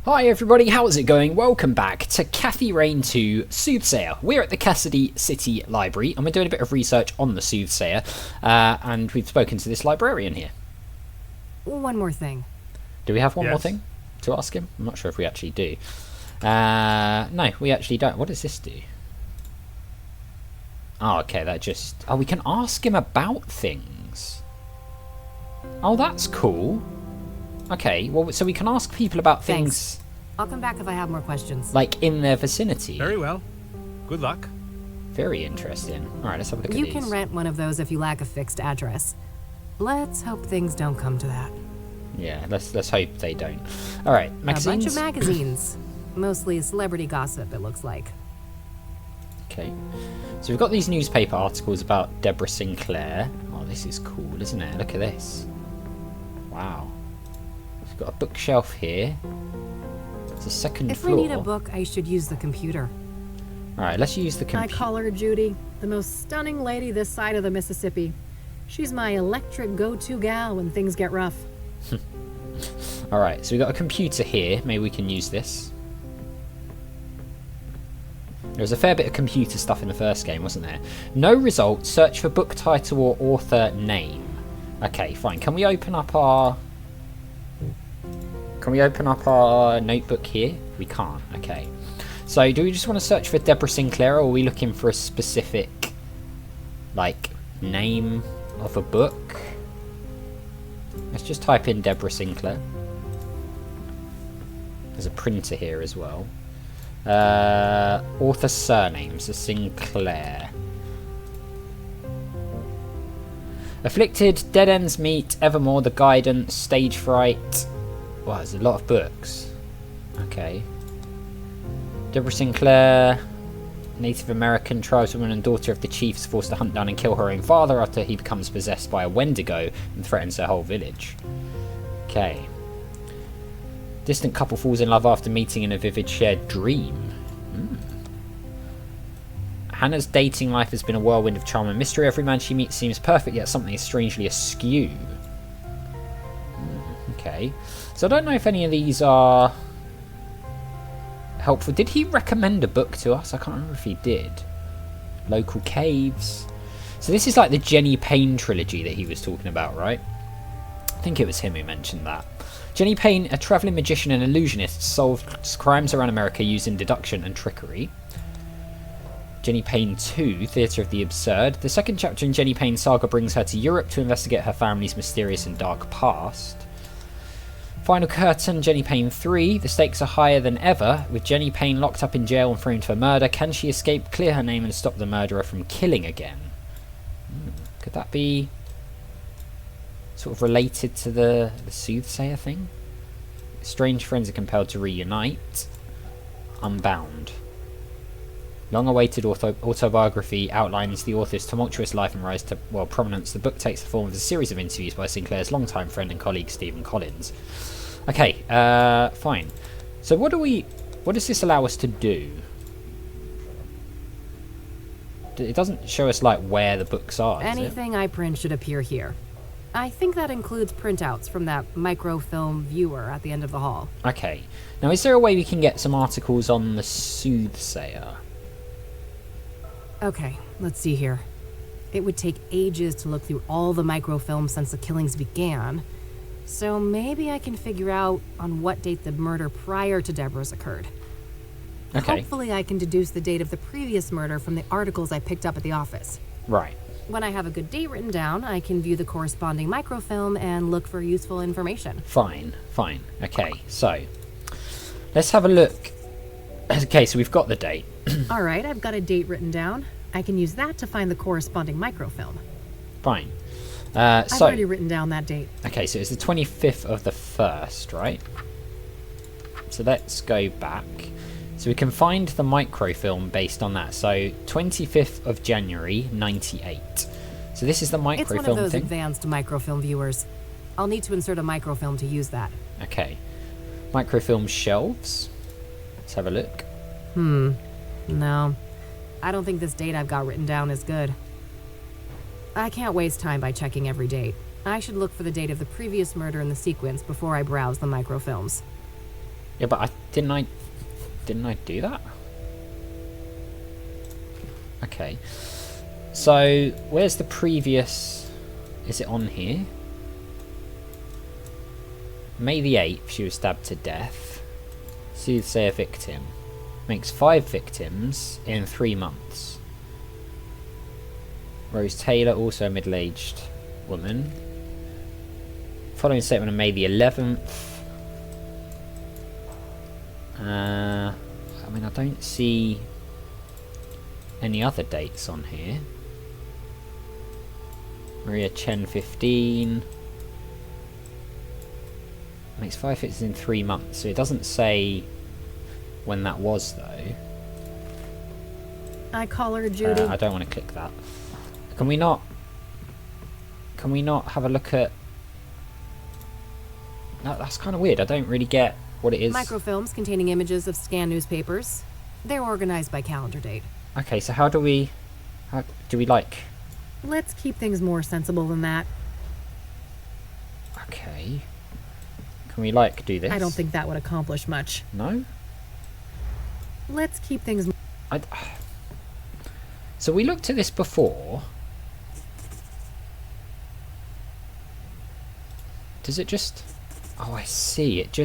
Hi everybody, how's it going? Welcome back to Cathy Rain 2 Soothsayer. We're at the Kassidy City Library and we're doing a bit of research on the Soothsayer, and we've spoken to this librarian here. One more thing. Do we have one more thing to ask him? I'm not sure if we actually do. No, we actually don't. What does this do? Oh, okay, that just... Oh, we can ask him about things. Oh, that's cool. Okay, well, so we can ask people about things... Thanks. I'll come back if I have more questions. Like, in their vicinity. Very well. Good luck. Very interesting. Alright, let's have a look at these. You can rent one of those if you lack a fixed address. Let's hope things don't come to that. Yeah, let's hope they don't. Alright, magazines? A bunch of magazines. Mostly celebrity gossip, it looks like. Okay. So we've got these newspaper articles about Deborah Sinclair. Oh, this is cool, isn't it? Look at this. Wow. We've got a bookshelf here. It's a second floor. If I need a book, I should use the computer. Alright, let's use the computer. I call her Judy, the most stunning lady this side of the Mississippi. She's my electric go-to gal when things get rough. Alright, so we've got a computer here. Maybe we can use this. There was a fair bit of computer stuff in the first game, wasn't there? No result. Search for book title or author name. Okay, fine. Can we open up our... notebook here? We can't. Okay. So, do we just want to search for Deborah Sinclair, or are we looking for a specific, like, name of a book? Let's just type in Deborah Sinclair. There's a printer here as well. Author surnames, so Sinclair. Afflicted, Dead Ends Meet, Evermore, The Guidance, Stage Fright. Wow, there's a lot of books. Okay. Deborah Sinclair, Native American tribeswoman and daughter of the chief, is forced to hunt down and kill her own father after he becomes possessed by a Wendigo and threatens her whole village. Okay. Distant couple falls in love after meeting in a vivid shared dream. Hannah's dating life has been a whirlwind of charm and mystery. Every man she meets seems perfect, yet something is strangely askew. Okay. So I don't know if any of these are helpful. Did he recommend a book to us? I can't remember if he did. Local caves. So this is like the Jenny Payne trilogy that he was talking about, right? I think it was him who mentioned that. Jenny Payne, a travelling magician and illusionist, solves crimes around America using deduction and trickery. Jenny Payne 2, Theatre of the Absurd. The second chapter in Jenny Payne's saga brings her to Europe to investigate her family's mysterious and dark past. Final curtain, Jenny Payne 3. The stakes are higher than ever. With Jenny Payne locked up in jail and framed for murder, can she escape, clear her name and stop the murderer from killing again? Could that be sort of related to the Soothsayer thing? Strange friends are compelled to reunite. Unbound. Long-awaited autobiography outlines the author's tumultuous life and rise to prominence. The book takes the form of a series of interviews by Sinclair's longtime friend and colleague Stephen Collins. Okay, fine. So what does this allow us to do? It doesn't show us like where the books are. Anything I print should appear here. I think that includes printouts from that microfilm viewer at the end of the hall. Okay. Now, is there a way we can get some articles on the Soothsayer? Okay, let's see here. It would take ages to look through all the microfilms since the killings began. So maybe I can figure out on what date the murder prior to Deborah's occurred. Okay. Hopefully I can deduce the date of the previous murder from the articles I picked up at the office. Right. When I have a good date written down, I can view the corresponding microfilm and look for useful information. Fine. Okay, so let's have a look. Okay, so we've got the date. All right, I've got a date written down. I can use that to find the corresponding microfilm. Fine. I've already written down that date. Okay, so it's the 25th of the 1st, right? So let's go back. So we can find the microfilm based on that. So 25th of January, 98. So this is the microfilm thing? It's one of those advanced microfilm viewers. I'll need to insert a microfilm to use that. Okay. Microfilm shelves. Let's have a look. No. I don't think this date I've got written down is good. I can't waste time by checking every date. I should look for the date of the previous murder in the sequence before I browse the microfilms. Yeah, but didn't I do that? Okay. So, where's the previous... Is it on here? May the 8th, she was stabbed to death. Soothsayer victim. Makes 5 victims in 3 months. Rose Taylor, also a middle-aged woman. Following statement on May the 11th. I mean, I don't see any other dates on here. Maria Chen 15. Makes 5 hits in 3 months. So it doesn't say when that was, though. I call her Judy. I don't want to click that. Can we not have a look at... No, that's kind of weird. I don't really get what it is. Microfilms containing images of scanned newspapers. They're organized by calendar date. Okay, so how do we like... Let's keep things more sensible than that. Okay. Can we like do this? I don't think that would accomplish much. No? Let's keep things... So we looked at this before. Does it just... Oh, I see. It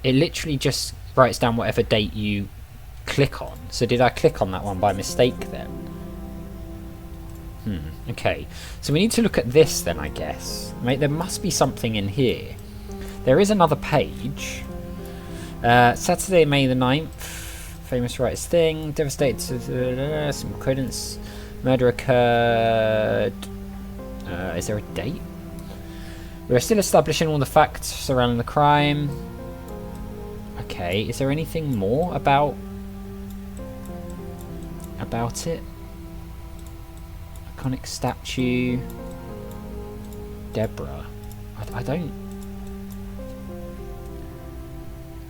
literally just writes down whatever date you click on. So did I click on that one by mistake then? Okay. So we need to look at this then, I guess. Mate, there must be something in here. There is another page. Saturday, May the 9th. Famous writer's thing. Devastated. Some credence. Murder occurred. Is there a date? We are still establishing all the facts surrounding the crime. Okay, is there anything more about it? Iconic statue. Deborah. I don't...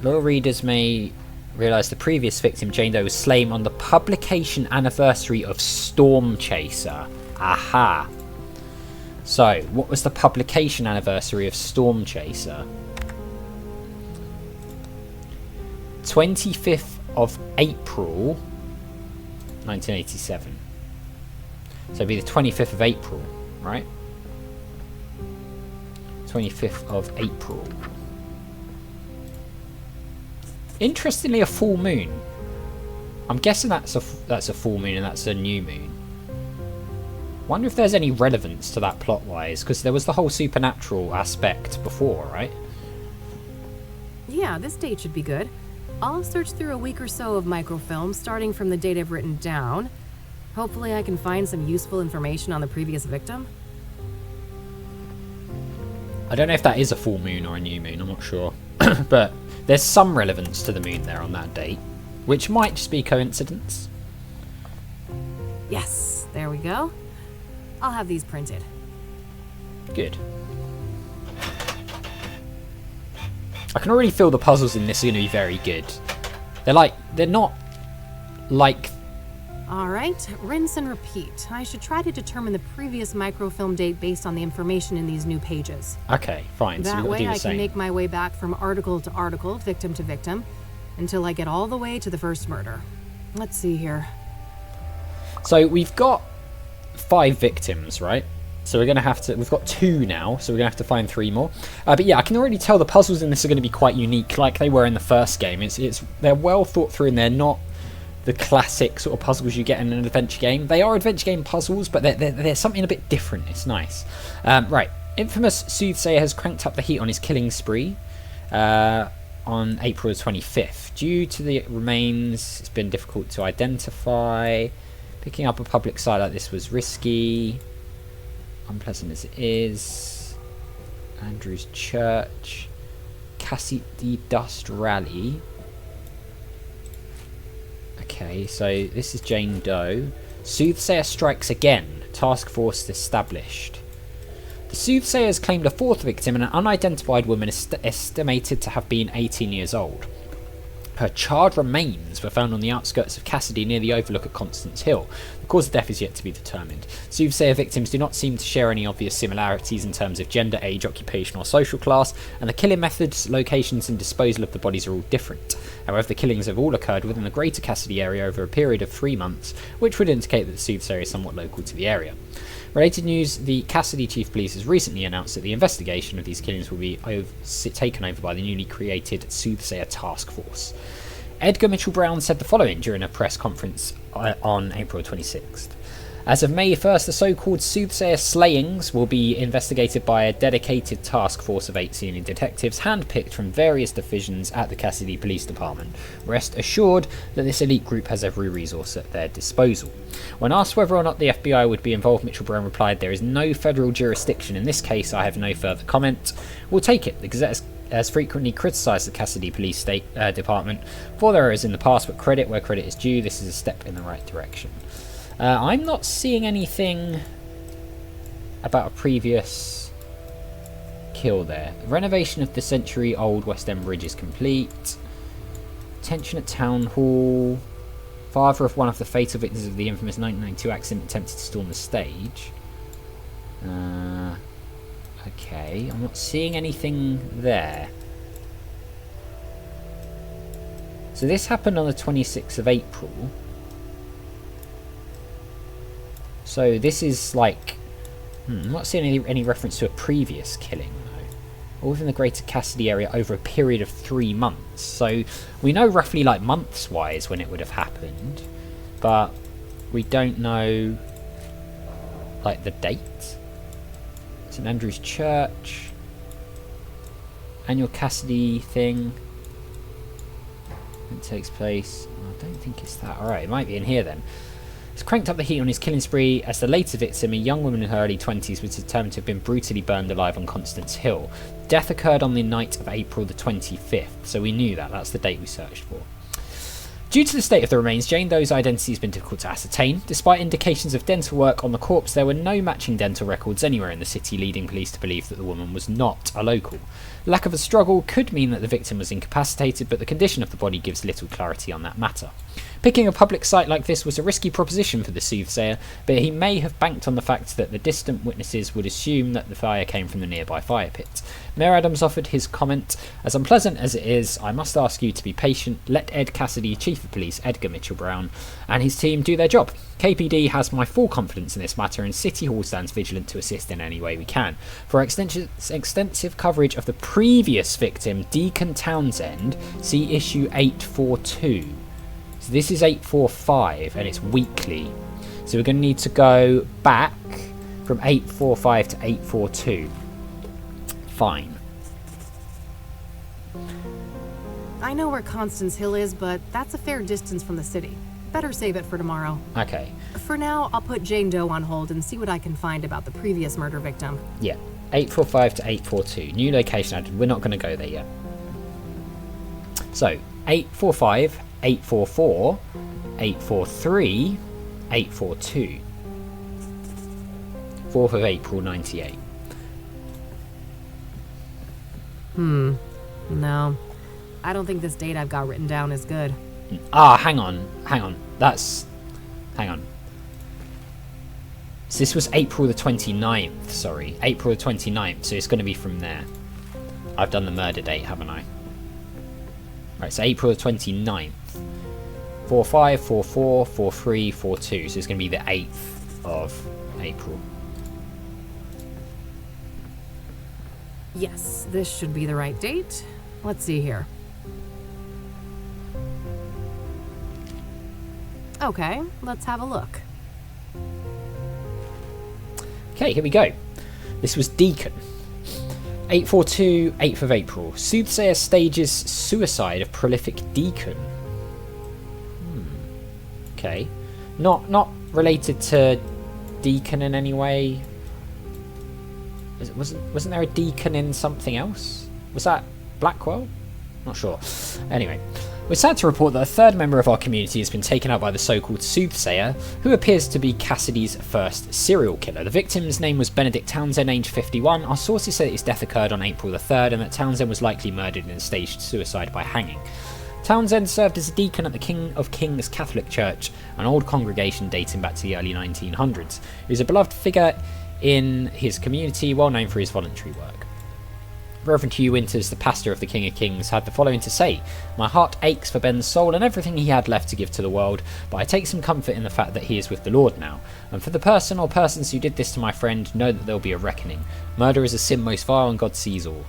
Loyal readers may realise the previous victim, Jane Doe, was slain on the publication anniversary of Storm Chaser. Aha. So, what was the publication anniversary of Storm Chaser? 25th of April 1987. So it'd be the 25th of April, right? 25th of April. Interestingly, a full moon. I'm guessing that's a full moon and that's a new moon. Wonder if there's any relevance to that plot-wise, because there was the whole supernatural aspect before, right? Yeah, this date should be good. I'll search through a week or so of microfilm, starting from the date I've written down. Hopefully I can find some useful information on the previous victim. I don't know if that is a full moon or a new moon, I'm not sure. But there's some relevance to the moon there on that date, which might just be coincidence. Yes, there we go. I'll have these printed. Good. I can already feel the puzzles in this are going to be very good. They're not like... Alright, rinse and repeat. I should try to determine the previous microfilm date based on the information in these new pages. Okay, fine. That way I can make my way back from article to article, victim to victim, until I get all the way to the first murder. Let's see here. So we've got 5 victims, right? So we're going to have to... We've got 2 now, so we're going to have to find 3 more. But yeah, I can already tell the puzzles in this are going to be quite unique, like they were in the first game. They're well thought through and they're not the classic sort of puzzles you get in an adventure game. They are adventure game puzzles, but they're something a bit different. It's nice. Right. Infamous Soothsayer has cranked up the heat on his killing spree on April 25th. Due to the remains, it's been difficult to identify. Picking up a public site like this was risky. Unpleasant as it is. Andrew's Church. Kassidy Dust Rally. Okay, so this is Jane Doe. Soothsayer strikes again. Task force established. The Soothsayer has claimed a 4th victim, and an unidentified woman is estimated to have been 18 years old. Her charred remains were found on the outskirts of Kassidy near the overlook at Constance Hill. The cause of death is yet to be determined. Soothsayer victims do not seem to share any obvious similarities in terms of gender, age, occupation or social class, and the killing methods, locations and disposal of the bodies are all different. However, the killings have all occurred within the greater Kassidy area over a period of 3 months, which would indicate that the Soothsayer is somewhat local to the area. Related news, the Kassidy Chief Police has recently announced that the investigation of these killings will be taken over by the newly created Soothsayer Task Force. Edgar Mitchell-Brown said the following during a press conference on April 26th. As of May 1st, the so-called Soothsayer slayings will be investigated by a dedicated task force of 8 senior detectives handpicked from various divisions at the Kassidy Police Department. Rest assured that this elite group has every resource at their disposal. When asked whether or not the FBI would be involved, Mitchell-Brown replied, "There is no federal jurisdiction in this case. I have no further comment. We'll take it. The Gazette has frequently criticised the Kassidy Police Department for their errors in the past, but credit where credit is due. This is a step in the right direction." I'm not seeing anything about a previous kill there. Renovation of the century-old West End Bridge is complete. Tension at Town Hall. Father of one of the fatal victims of the infamous 1992 accident attempted to storm the stage. Okay, I'm not seeing anything there. So this happened on the 26th of April. So this is like... I'm not seeing any reference to a previous killing, though. All within the greater Kassidy area over a period of 3 months. So we know roughly, like, months-wise when it would have happened. But we don't know, like, the date. St Andrew's Church. Annual Kassidy thing. It takes place... I don't think it's that. Alright, it might be in here then. He's cranked up the heat on his killing spree as the later victim, a young woman in her early 20s, was determined to have been brutally burned alive on Constance Hill. Death occurred on the night of April the 25th, so we knew that. That's the date we searched for. Due to the state of the remains, Jane Doe's identity has been difficult to ascertain. Despite indications of dental work on the corpse, there were no matching dental records anywhere in the city, leading police to believe that the woman was not a local. Lack of a struggle could mean that the victim was incapacitated, but the condition of the body gives little clarity on that matter. Picking a public site like this was a risky proposition for the Soothsayer, but he may have banked on the fact that the distant witnesses would assume that the fire came from the nearby fire pit. Mayor Adams offered his comment, "As unpleasant as it is, I must ask you to be patient. Let Ed Kassidy, Chief of Police Edgar Mitchell-Brown, and his team do their job. KPD has my full confidence in this matter, and City Hall stands vigilant to assist in any way we can. For extensive coverage of the previous victim, Deacon Townsend, see issue 842. So this is 845, and it's weekly. So we're going to need to go back from 845 to 842. Fine. I know where Constance Hill is, but that's a fair distance from the city. Better save it for tomorrow. Okay. For now, I'll put Jane Doe on hold and see what I can find about the previous murder victim. Yeah. 845 to 842. New location added. We're not going to go there yet. So, 845, 844, 843, 842. 4th of April, 98. No. I don't think this date I've got written down is good. Hang on. Hang on. So this was April the 29th, sorry. April the 29th, so it's going to be from there. I've done the murder date, haven't I? Right, so April the 29th. 45, 44, 43, 42. So it's going to be the 8th of April. Yes, this should be the right date. Let's see here. Okay, let's have a look. Okay, here we go. This was Deacon. 842, 8th of April. Soothsayer stages suicide of prolific Deacon. Okay. Not related to Deacon in any way. Wasn't there a Deacon in something else? Was that Blackwell? Not sure. Anyway. We're sad to report that a third member of our community has been taken out by the so-called Soothsayer, who appears to be Kassidy's first serial killer. The victim's name was Benedict Townsend, aged 51. Our sources say that his death occurred on April the 3rd and that Townsend was likely murdered in a staged suicide by hanging. Townsend served as a deacon at the King of Kings Catholic Church, an old congregation dating back to the early 1900s. He was a beloved figure in his community, well known for his voluntary work. Reverend Hugh Winters, the pastor of the King of Kings, had the following to say: "My heart aches for Ben's soul and everything he had left to give to the world, but I take some comfort in the fact that he is with the Lord now. And for the person or persons who did this to my friend, know that there will be a reckoning. Murder is a sin most vile and God sees all.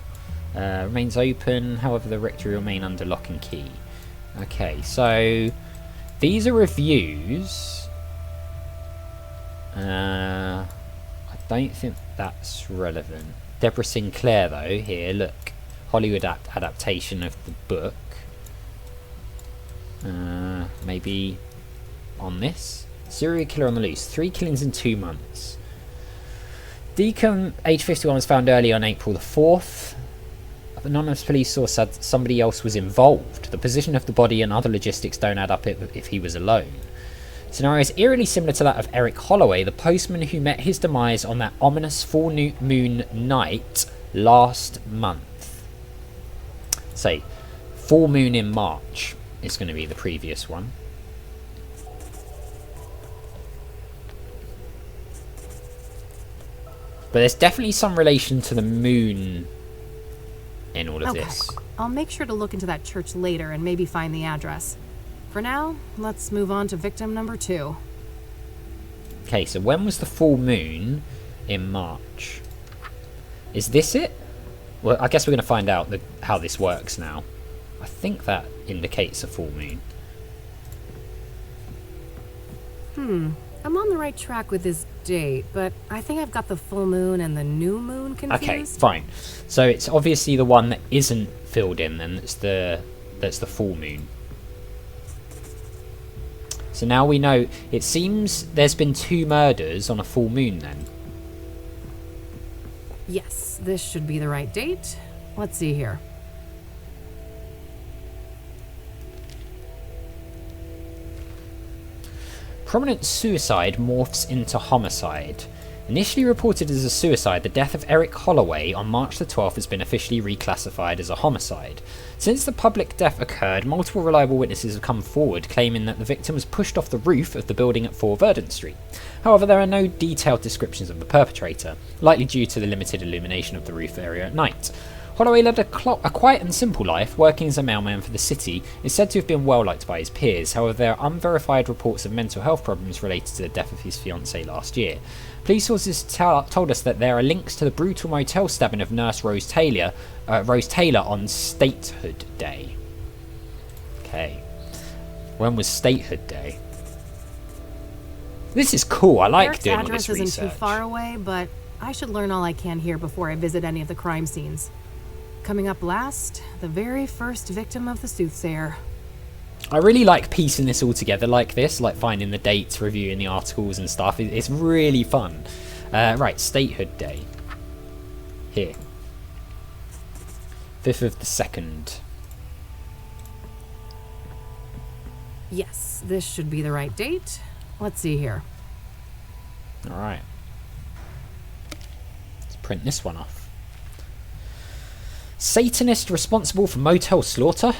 Remains open, however the rectory will remain under lock and key." Okay, so these are reviews. I don't think that's relevant. Deborah Sinclair, though, here, look. Hollywood adaptation of the book. Maybe on this. Serial killer on the loose. 3 killings in 2 months. Deacon, age 51, was found early on April the 4th. Anonymous police source said somebody else was involved. The position of the body and other logistics don't add up if he was alone. Scenario is eerily similar to that of Eric Holloway, the postman who met his demise on that ominous full moon night last month. Say, full moon in March is going to be the previous one. But there's definitely some relation to the moon in all of this. I'll make sure to look into that church later and maybe find the address. For now, let's move on to victim number 2. Okay, so when was the full moon in March? Is this it? Well, I guess we're going to find out how this works now. I think that indicates a full moon. I'm on the right track with this date, but I think I've got the full moon and the new moon confused. Okay, fine. So it's obviously the one that isn't filled in then that's the full moon. So now we know, it seems there's been 2 murders on a full moon then. Yes, this should be the right date. Let's see here. Prominent suicide morphs into homicide. Initially reported as a suicide, the death of Eric Holloway on March the 12th has been officially reclassified as a homicide. Since the public death occurred, multiple reliable witnesses have come forward claiming that the victim was pushed off the roof of the building at 4 Verdant Street. However, there are no detailed descriptions of the perpetrator, likely due to the limited illumination of the roof area at night. Holloway led a quiet and simple life, working as a mailman for the city, is said to have been well liked by his peers. However, there are unverified reports of mental health problems related to the death of his fiancée last year. Police sources told us that there are links to the brutal motel stabbing of nurse Rose Taylor on Statehood Day. Okay. When was Statehood Day? This is cool. I like Eric's doing all this address research. isn't too far away, but I should learn all I can here before I visit any of the crime scenes. Coming up last, the very first victim of the Soothsayer. I really like piecing this all together like this, like finding the dates, reviewing the articles and stuff. It's really fun. Right, Statehood Day. Here. 5th of the 2nd. Yes, this should be the right date. Let's see here. Alright. Let's print this one off. Satanist responsible for motel slaughter?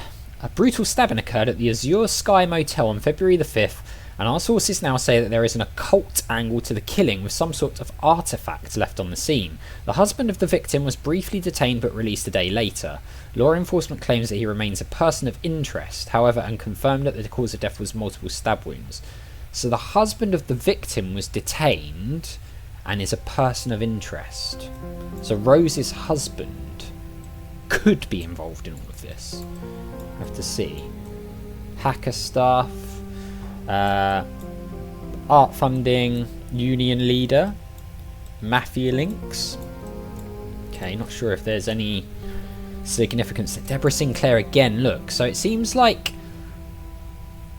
A brutal stabbing occurred at the Azure Sky Motel on February the 5th, and our sources now say that there is an occult angle to the killing with some sort of artefact left on the scene. The husband of the victim was briefly detained but released a day later. Law enforcement claims that he remains a person of interest, however, and confirmed that the cause of death was multiple stab wounds. So the husband of the victim was detained and is a person of interest. So Rose's husband could be involved in all of this. I have to see. Hacker stuff. Art funding. Union leader. Mafia links. Okay, not sure if there's any significance. Deborah Sinclair again, look. So it seems like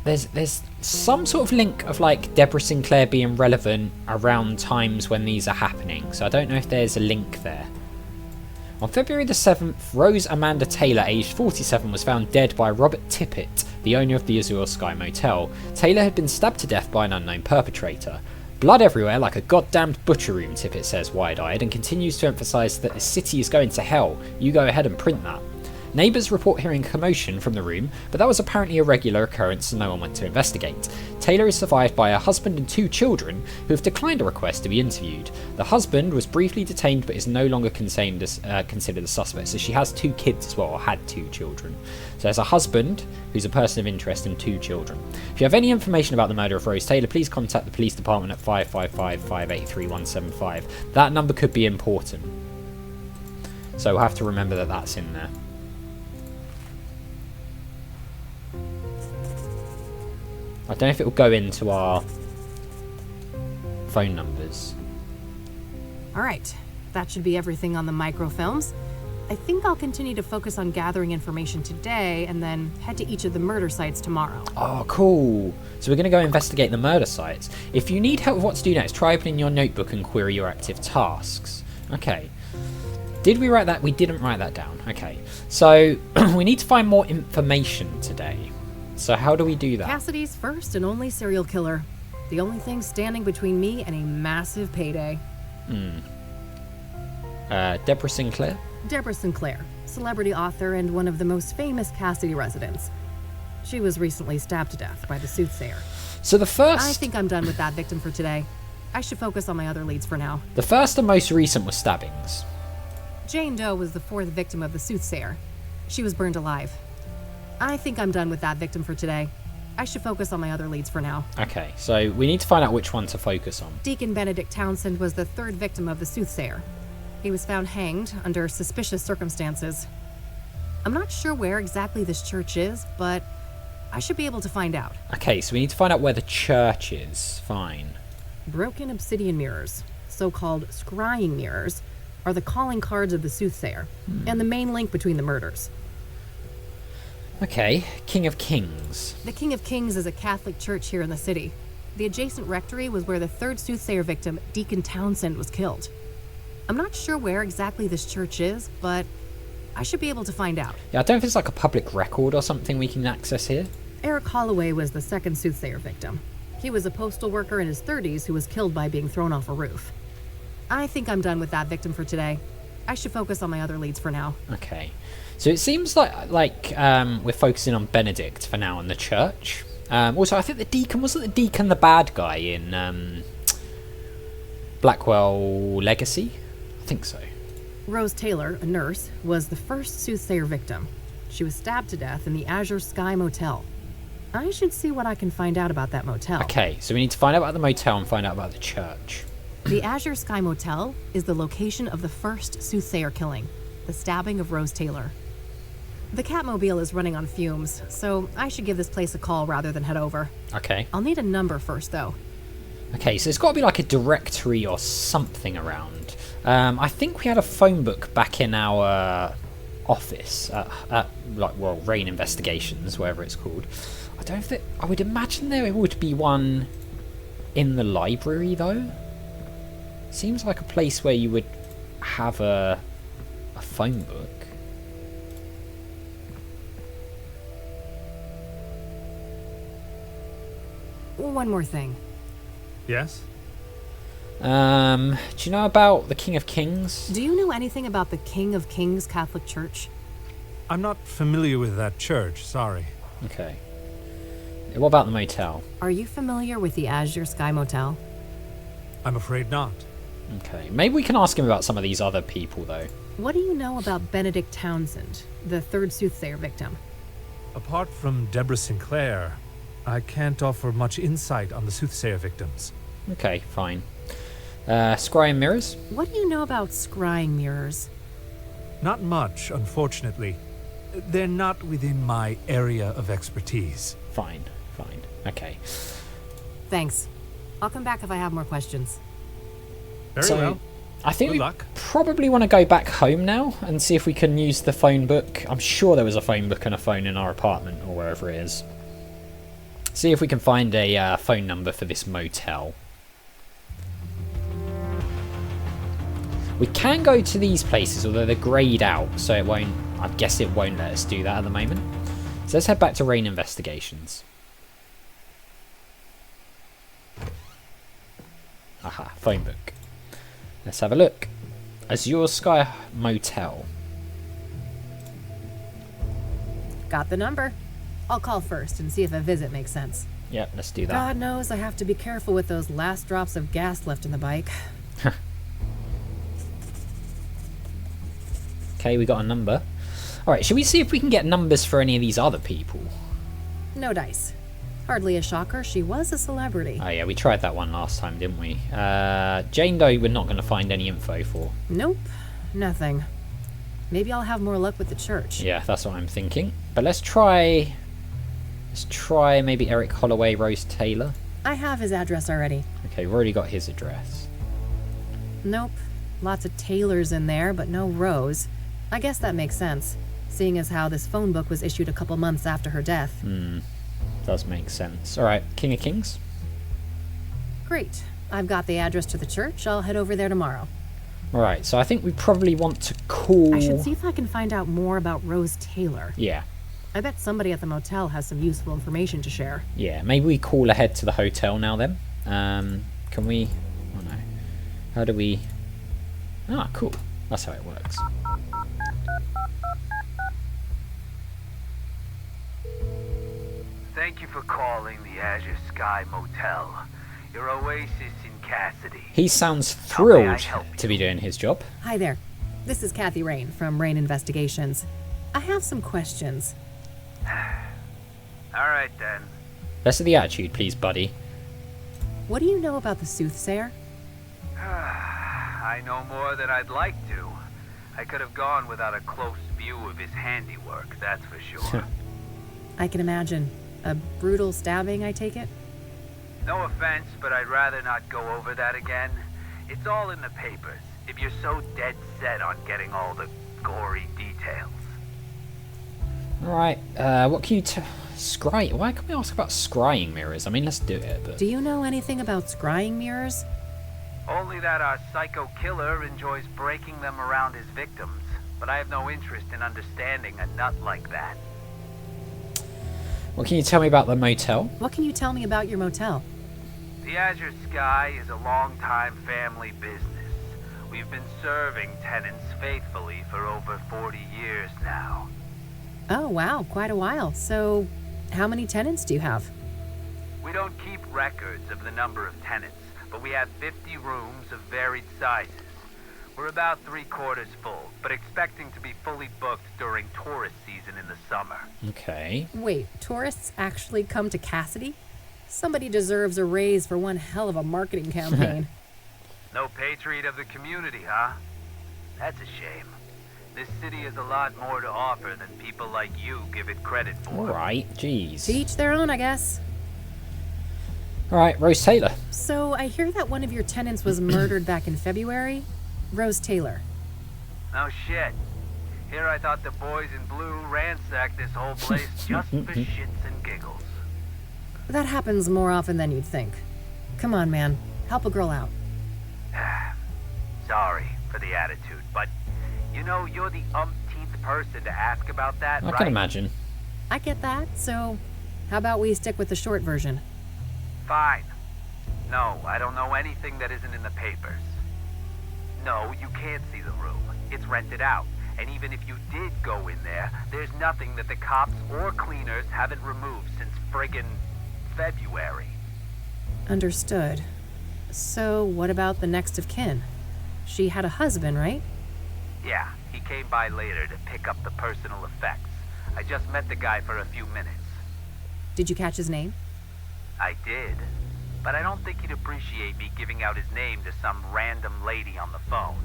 there's some sort of link of like Deborah Sinclair being relevant around times when these are happening. So I don't know if there's a link there. On February the 7th, Rose Amanda Taylor, aged 47, was found dead by Robert Tippett, the owner of the Azure Sky Motel. Taylor had been stabbed to death by an unknown perpetrator. Blood everywhere like a goddamned butcher room, Tippett says wide-eyed, and continues to emphasise that the city is going to hell. You go ahead and print that. Neighbours report hearing commotion from the room, but that was apparently a regular occurrence and no one went to investigate. Taylor is survived by a husband and 2 children who have declined a request to be interviewed. The husband was briefly detained but is no longer considered a suspect. So she has 2 kids as well, or had 2 children. So there's a husband who's a person of interest and 2 children. If you have any information about the murder of Rose Taylor, please contact the police department at 555-583-175. That number could be important. So we'll have to remember that that's in there. I don't know if it will go into our phone numbers. All right, that should be everything on the microfilms. I think I'll continue to focus on gathering information today and then head to each of the murder sites tomorrow. Oh, cool. So we're going to go investigate the murder sites. If you need help with what to do next, try opening your notebook and query your active tasks. Okay. Did we write that? We didn't write that down. Okay. So we need to find more information today. So how do we do that? Kassidy's first and only serial killer. The only thing standing between me and a massive payday. Deborah Sinclair? Deborah Sinclair, celebrity author and one of the most famous Kassidy residents. She was recently stabbed to death by the Soothsayer. So the first... I think I'm done with that victim for today. I should focus on my other leads for now. The first and most recent was stabbings. Jane Doe was the 4th victim of the Soothsayer. She was burned alive. I think I'm done with that victim for today. I should focus on my other leads for now. Okay, so we need to find out which one to focus on. Deacon Benedict Townsend was the 3rd victim of the Soothsayer. He was found hanged under suspicious circumstances. I'm not sure where exactly this church is, but I should be able to find out. Okay, so we need to find out where the church is. Fine. Broken obsidian mirrors, so-called scrying mirrors, are the calling cards of the Soothsayer, and the main link between the murders. Okay, King of Kings. The King of Kings is a Catholic church here in the city. The adjacent rectory was where the 3rd Soothsayer victim, Deacon Townsend, was killed. I'm not sure where exactly this church is, but I should be able to find out. Yeah, I don't know if it's like a public record or something we can access here. Eric Holloway was the 2nd Soothsayer victim. He was a postal worker in his 30s who was killed by being thrown off a roof. I think I'm done with that victim for today. I should focus on my other leads for now. Okay. So it seems like we're focusing on Benedict for now in the church. Also, I think the deacon, wasn't the deacon the bad guy in Blackwell Legacy? I think so. Rose Taylor, a nurse, was the 1st Soothsayer victim. She was stabbed to death in the Azure Sky Motel. I should see what I can find out about that motel. Okay, so we need to find out about the motel and find out about the church. The Azure Sky Motel is the location of the 1st Soothsayer killing, the stabbing of Rose Taylor. The Katmobile is running on fumes, so I should give this place a call rather than head over. Okay. I'll need a number first, though. Okay, so it's got to be like a directory or something around. I think we had a phone book back in our office at Rain Investigations, whatever it's called. I don't think... I would imagine there would be one in the library, though. Seems like a place where you would have a phone book. One more thing. Yes? Do you know about the King of Kings? Do you know anything about the King of Kings Catholic Church? I'm not familiar with that church, sorry. Okay. What about the motel? Are you familiar with the Azure Sky Motel? I'm afraid not. Okay. Maybe we can ask him about some of these other people, though. What do you know about Benedict Townsend, the 3rd Soothsayer victim? Apart from Deborah Sinclair, I can't offer much insight on the Soothsayer victims. Okay, fine. Scrying mirrors? What do you know about scrying mirrors? Not much, unfortunately. They're not within my area of expertise. Fine. Okay. Thanks. I'll come back if I have more questions. Very well. I think Good we luck. probably want to go back home now and see if we can use the phone book. I'm sure there was a phone book and a phone in our apartment or wherever it is. See if we can find a phone number for this motel. We can go to these places, although they're greyed out, so it won't. I guess it won't let us do that at the moment. So let's head back to Rain Investigations. Aha, phone book. Let's have a look. Azure Sky Motel. Got the number. I'll call first and see if a visit makes sense. Yep, let's do that. God knows I have to be careful with those last drops of gas left in the bike. Okay, we got a number. Alright, should we see if we can get numbers for any of these other people? No dice. Hardly a shocker, she was a celebrity. Oh yeah, we tried that one last time, didn't we? Jane Doe we're not going to find any info for. Nope, nothing. Maybe I'll have more luck with the church. Yeah, that's what I'm thinking. But let's try maybe Eric Holloway, Rose Taylor. I have his address already. Okay, we've already got his address. Nope. Lots of Taylors in there, but no Rose. I guess that makes sense, seeing as how this phone book was issued a couple months after her death. Does make sense. Alright, King of Kings. Great. I've got the address to the church. I'll head over there tomorrow. Alright, so I think we probably want to call... I should see if I can find out more about Rose Taylor. Yeah. I bet somebody at the motel has some useful information to share. Yeah, maybe we call ahead to the hotel now then. Can we... Oh no. How do we... Ah, cool. That's how it works. Thank you for calling the Azure Sky Motel, your oasis in Kassidy. He sounds How may I thrilled help you? to be doing his job. Hi there. This is Kathy Rain from Rain Investigations. I have some questions. All right then. Less of the attitude, please, buddy. What do you know about the Soothsayer? I know more than I'd like to. I could have gone without a close view of his handiwork, that's for sure. I can imagine. A brutal stabbing, I take it? No offense, but I'd rather not go over that again. It's all in the papers, if you're so dead set on getting all the gory details. Alright, what can you scry? Why can we ask about scrying mirrors? I mean, let's do it, but... Do you know anything about scrying mirrors? Only that our psycho killer enjoys breaking them around his victims, but I have no interest in understanding a nut like that. What can you tell me about the motel? What can you tell me about your motel? The Azure Sky is a long-time family business. We've been serving tenants faithfully for over 40 years now. Oh, wow, quite a while. So, how many tenants do you have? We don't keep records of the number of tenants, but we have 50 rooms of varied sizes. We're about 3/4 full, but expecting to be fully booked during tourist season in the summer. Okay. Wait, tourists actually come to Kassidy? Somebody deserves a raise for one hell of a marketing campaign. No patriot of the community, huh? That's a shame. This city has a lot more to offer than people like you give it credit for. Alright, jeez. To each their own, I guess. Alright, Rose Taylor. So, I hear that one of your tenants was murdered back in February? Rose Taylor. No shit. Here I thought the boys in blue ransacked this whole place just for shits and giggles. That happens more often than you'd think. Come on, man. Help a girl out. Sorry for the attitude, but you know you're the umpteenth person to ask about that, I right? can imagine. I get that, so how about we stick with the short version? Fine. No, I don't know anything that isn't in the papers. No, you can't see the room. It's rented out. And even if you did go in there, there's nothing that the cops or cleaners haven't removed since friggin' February. Understood. So, what about the next of kin? She had a husband, right? Yeah, he came by later to pick up the personal effects. I just met the guy for a few minutes. Did you catch his name? I did, but I don't think he'd appreciate me giving out his name to some random lady on the phone.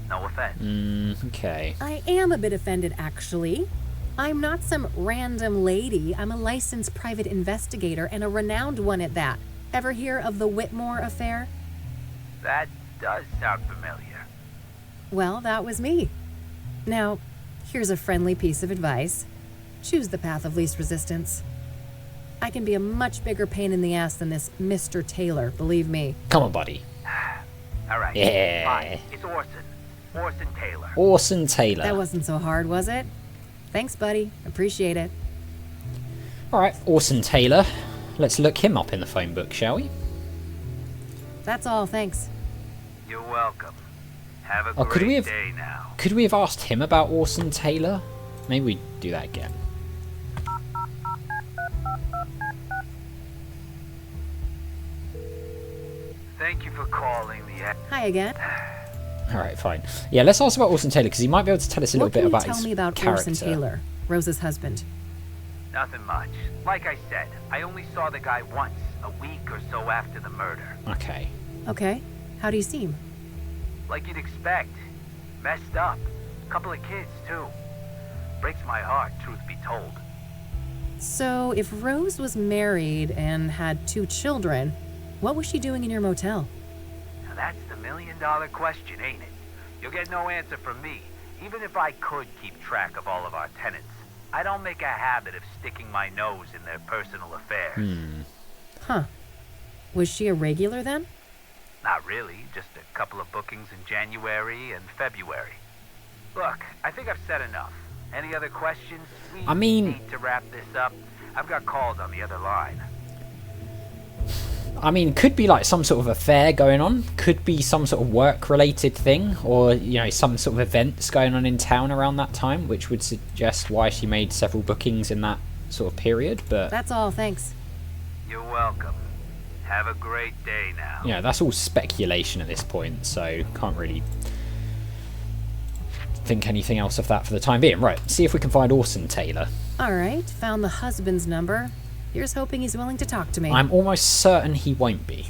No offense. Okay. I am a bit offended, actually. I'm not some random lady. I'm a licensed private investigator, and a renowned one at that. Ever hear of the Whitmore affair? That does sound familiar. Well, that was me. Now, here's a friendly piece of advice. Choose the path of least resistance. I can be a much bigger pain in the ass than this Mr. Taylor, believe me. Come on, buddy. All right. Yeah. Fine. It's Orson. Orson Taylor. Orson Taylor. That wasn't so hard, was it? Thanks, buddy. Appreciate it. Alright, Orson Taylor. Let's look him up in the phone book, shall we? That's all, thanks. You're welcome. Have a Oh, could we great have- day now. Could we have asked him about Orson Taylor? Maybe we do that again. Thank you for calling the... Hi again. Alright, fine. Yeah, let's ask about Orson Taylor, because he might be able to tell us a little bit about his What can you tell me about character. Orson Taylor, Rose's husband? Nothing much. Like I said, I only saw the guy once, a week or so after the murder. Okay. Okay. How do you seem? Like you'd expect. Messed up. Couple of kids, too. Breaks my heart, truth be told. So, if Rose was married and had 2 children, what was she doing in your motel? Now that's the million-dollar question, ain't it? You'll get no answer from me, even if I could keep track of all of our tenants. I don't make a habit of sticking my nose in their personal affairs. Huh. Was she a regular then? Not really, just a couple of bookings in January and February. Look, I think I've said enough. Any other questions? We need to wrap this up. I've got calls on the other line. I mean, could be like some sort of affair going on. Could be some sort of work-related thing, or you know, some sort of events going on in town around that time, which would suggest why she made several bookings in that sort of period. But that's all. Thanks. You're welcome. Have a great day now. Yeah, that's all speculation at this point, so can't really think anything else of that for the time being. Right, see if we can find Orson Taylor. Alright, found the husband's number. Here's hoping he's willing to talk to me. I'm almost certain he won't be,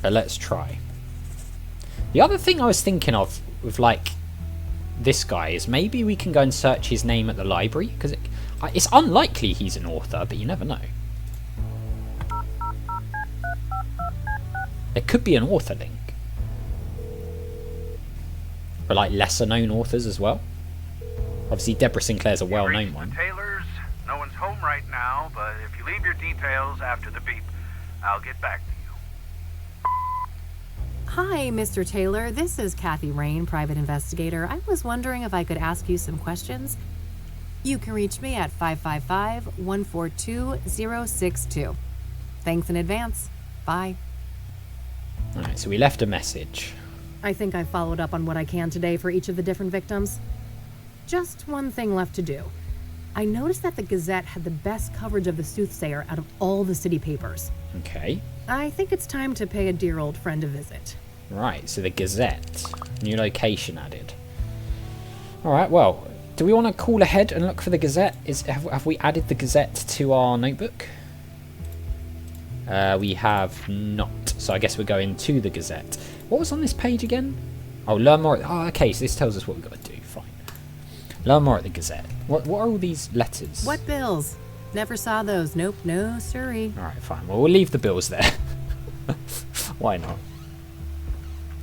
but let's try. The other thing I was thinking of with like this guy is maybe we can go and search his name at the library, because it's unlikely he's an author, but you never know. There could be an author link. But like lesser known authors as well. Obviously Deborah Sinclair's a well known one. Taylors, no one's home right now, but if you leave your details after the beep, I'll get back to you. Hi, Mr. Taylor. This is Kathy Rain, private investigator. I was wondering if I could ask you some questions. You can reach me at 555-142-062. Thanks in advance. Bye. Alright, so we left a message. I think I followed up on what I can today for each of the different victims. Just one thing left to do. I noticed that the Gazette had the best coverage of the Soothsayer out of all the city papers. Okay. I think it's time to pay a dear old friend a visit. Right, so the Gazette. New location added. Alright, well, do we want to call ahead and look for the Gazette? Have we added the Gazette to our notebook? We have not. So I guess we're going to the Gazette. What was on this page again? Oh, learn more. Oh, okay, so this tells us what we've got to do. Fine. Learn more at the Gazette. What are all these letters? What bills? Never saw those. Nope, no siree. Alright, fine. Well, we'll leave the bills there. Why not?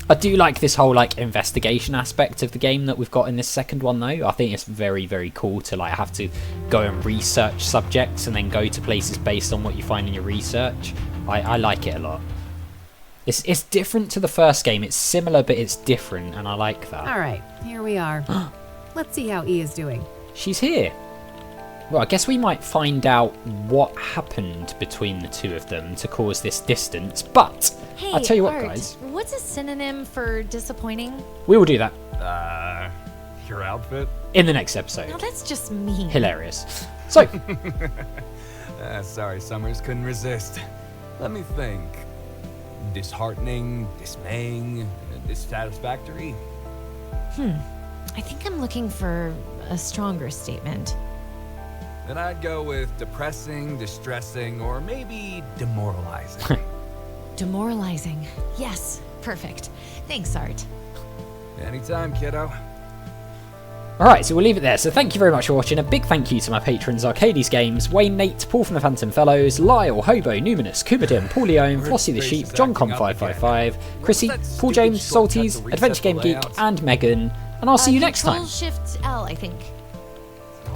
I do like this whole like investigation aspect of the game that we've got in this second one though. I think it's very, very cool to like have to go and research subjects and then go to places based on what you find in your research. I like it a lot. It's different to the first game. It's similar, but it's different, and I like that. All right, here we are. Let's see how E is doing. She's here. Well, I guess we might find out what happened between the two of them to cause this distance, but hey, I'll tell you what, Art, guys. What's a synonym for disappointing? We will do that Your outfit? in the next episode. No, that's just mean. Hilarious. So, Sorry, Summers, couldn't resist. Let me think. Disheartening, dismaying, dissatisfactory? I think I'm looking for a stronger statement. Then I'd go with depressing, distressing, or maybe demoralizing. Demoralizing. Yes, perfect. Thanks, Art. Anytime, kiddo. alright, so we'll leave it there. So thank you very much for watching. A big thank you to my patrons, Arcades Games, Wayne Nate, Paul from the Phantom Fellows, Lyle, Hobo, Numinous, Kumadim, Paul Leone, Flossie the Sheep, John Com555, Chrissy, Paul James, Salties, Adventure Game Geek, and Megan. And I'll see you next time. Control Shift L, I think.